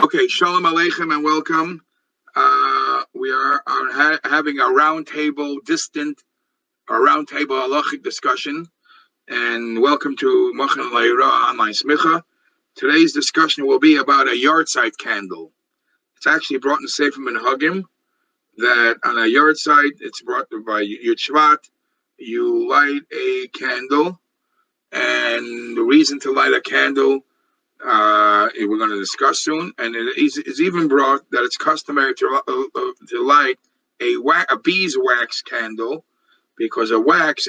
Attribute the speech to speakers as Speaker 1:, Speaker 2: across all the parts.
Speaker 1: Okay, shalom aleichem and welcome. We are having a roundtable halachic discussion, and welcome to Machan Leira online smicha. Today's discussion will be about a Yortzait candle. It's actually brought in Sefer Minhagim that on a Yortzait, it's brought by Yortzait. You light a candle, and the reason to light a candle we're going to discuss soon, and it's even brought that it's customary to light a beeswax candle, because the wax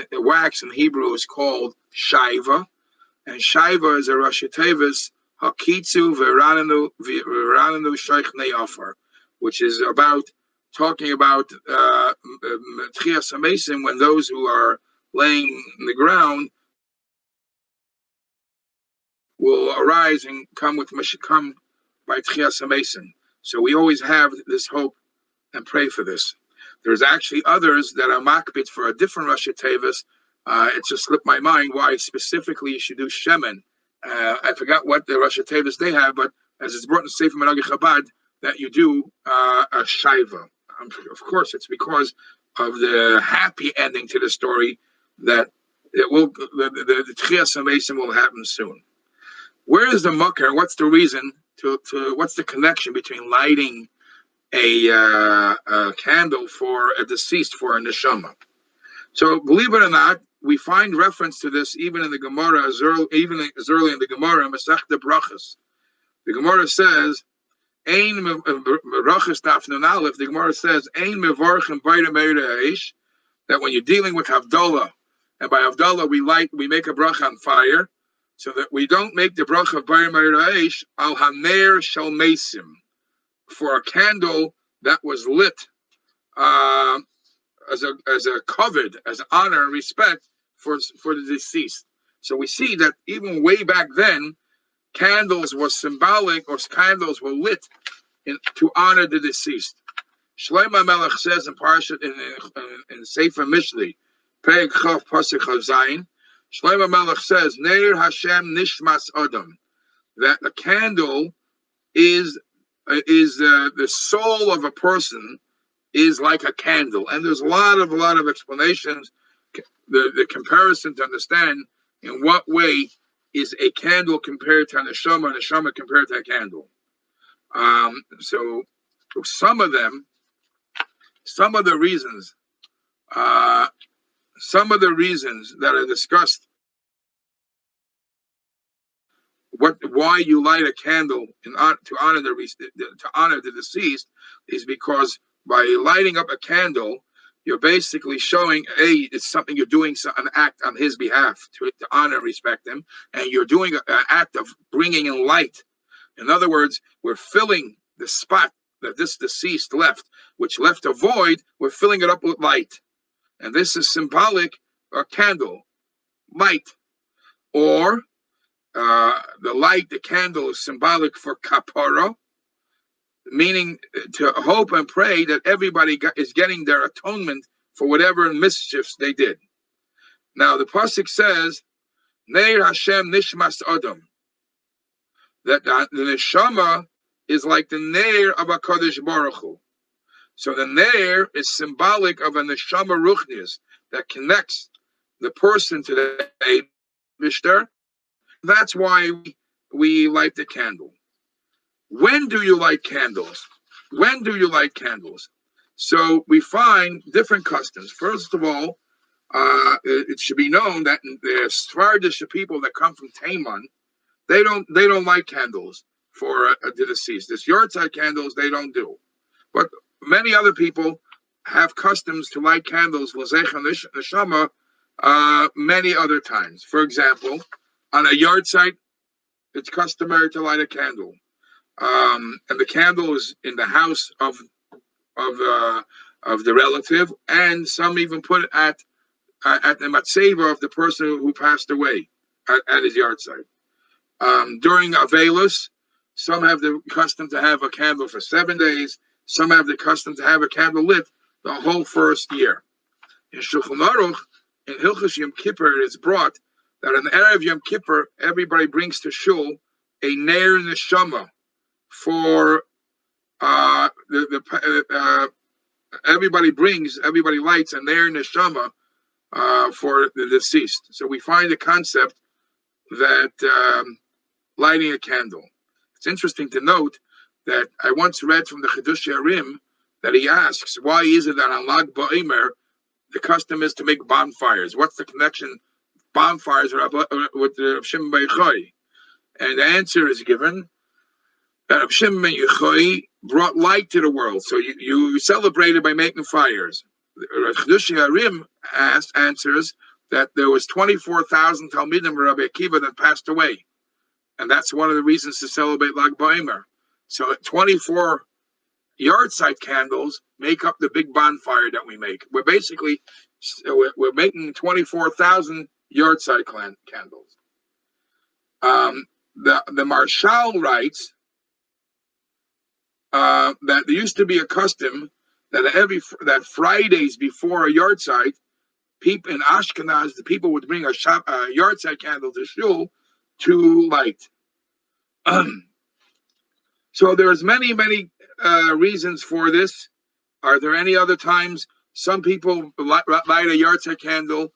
Speaker 1: in Hebrew is called shaiva, and shaiva is a Rashi Tevis hakitzu verananu shoich ne'afar, which is about talking about Tchias HaMesim, when those who are laying in the ground will arise and come by Tchias HaMesim. So we always have this hope and pray for this. There's actually others that are makbid for a different Rashi Tevis. It just slipped my mind why specifically you should do Shemen. I forgot what the Rashi Tevis they have, but as it's brought in Sefer Menagi Chabad, that you do a Shaiva. Of course, it's because of the happy ending to the story that the Tchias HaMesim will happen soon. Where is the mucker? What's the reason what's the connection between lighting a candle for a deceased, for a neshama? So believe it or not, we find reference to this even in the Gemara, as early in the Gemara, Masechta Brachas. The Gemara says, Ein Brachas Daf Nun Aleph. The Gemara says, Ein Mevarchim Bayra Meira Eish, that when you're dealing with Havdalah, and by Havdalah we make a bracha on fire, so that we don't make the bracha of Bayra Meira Eish al Haner Shel Mesim, for a candle that was lit as a covet, as honor and respect for the deceased. So we see that even way back then, candles were symbolic, or candles were lit to honor the deceased. Shlomo Melech says in Parshat in Sefer Mishli, Perek Chav Pasuk Chav Shlomo Melech says, Neir Hashem Nishmas Adam, that the candle is the soul of a person is like a candle, and there's a lot of explanations. The comparison to understand in what way is a candle compared to a neshama compared to a candle. So some of the reasons that are discussed, why you light a candle to honor the deceased, is because by lighting up a candle, you're basically showing it's something you're doing, an act on his behalf to honor and respect him, and you're doing an act of bringing in light. In other words, we're filling the spot that this deceased left, which left a void. We're filling it up with light, and this is symbolic. A candle, light, or the candle is symbolic for kapara, meaning to hope and pray that everybody is getting their atonement for whatever mischiefs they did. Now the pasuk says, Neir Hashem Nishmas Adam, that the neshama is like the Neir of HaKadosh Baruch Hu. So the Neir is symbolic of a neshama ruchnius that connects the person to the Eibishter. That's why we light the candle. When do you light candles? So we find different customs. First of all, it should be known that the Sephardic people that come from Taman, they don't light candles for the deceased. This Yortzait candles they don't do, but many other people have customs to light candles l'zecha neshama many other times. For example, on a Yortzait, it's customary to light a candle. And the candle is in the house of the relative, and some even put it at the matzeva of the person who passed away at his Yortzeit. During Avelis, some have the custom to have a candle for 7 days. Some have the custom to have a candle lit the whole first year. In Shulchan Aruch, in Hilchos Yom Kippur, it is brought that on the Erev Yom Kippur, everybody brings to shul a Neir Neshama for everybody lights and their neshama for the deceased. So we find a concept that lighting a candle. It's interesting to note that I once read from the Chidush Yarim that he asks, why is it that on Lag BaOmer the custom is to make bonfires? What's the connection bonfires with the Shimon Bar Yochai? And the answer is given that Shimon Bar Yochai brought light to the world. So you celebrated by making fires. Chidush Yarim answers that there was 24,000 Talmidim of Rabbi Akiva that passed away. And that's one of the reasons to celebrate Lag BaOmer. So 24 Yortzait candles make up the big bonfire that we make. We're basically we're making 24,000 Yortzeit candles. The Marshal writes that there used to be a custom that Fridays before a Yortzeit, people in Ashkenaz, the people would bring a Yortzeit candle to shul to light. So there's many reasons for this. Are there any other times? Some people light a Yortzeit candle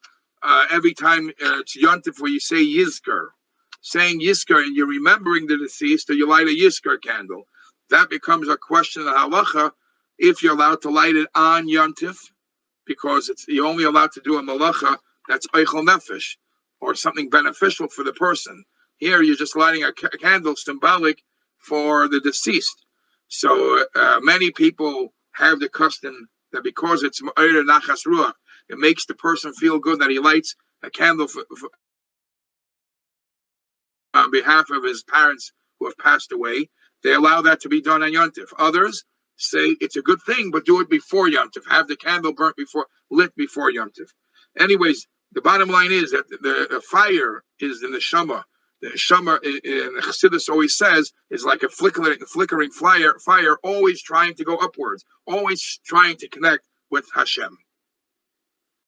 Speaker 1: every time it's Yontif where you say Yizkar. Saying Yizkar and you're remembering the deceased, or you light a Yizkar candle. That becomes a question of halacha if you're allowed to light it on Yontif, because you're only allowed to do a malacha that's Eichel Nefesh, or something beneficial for the person. Here you're just lighting a candle symbolic for the deceased. So many people have the custom that because it's Me'er Nachas Ruach, it makes the person feel good that he lights a candle on behalf of his parents who have passed away. They allow that to be done on Yontif. Others say it's a good thing, but do it before Yontif. Have the candle lit before Yontif. Anyways, the bottom line is that the fire is in the Shama. The Shama in the Chassidus always says is like a flickering fire, always trying to go upwards, always trying to connect with Hashem.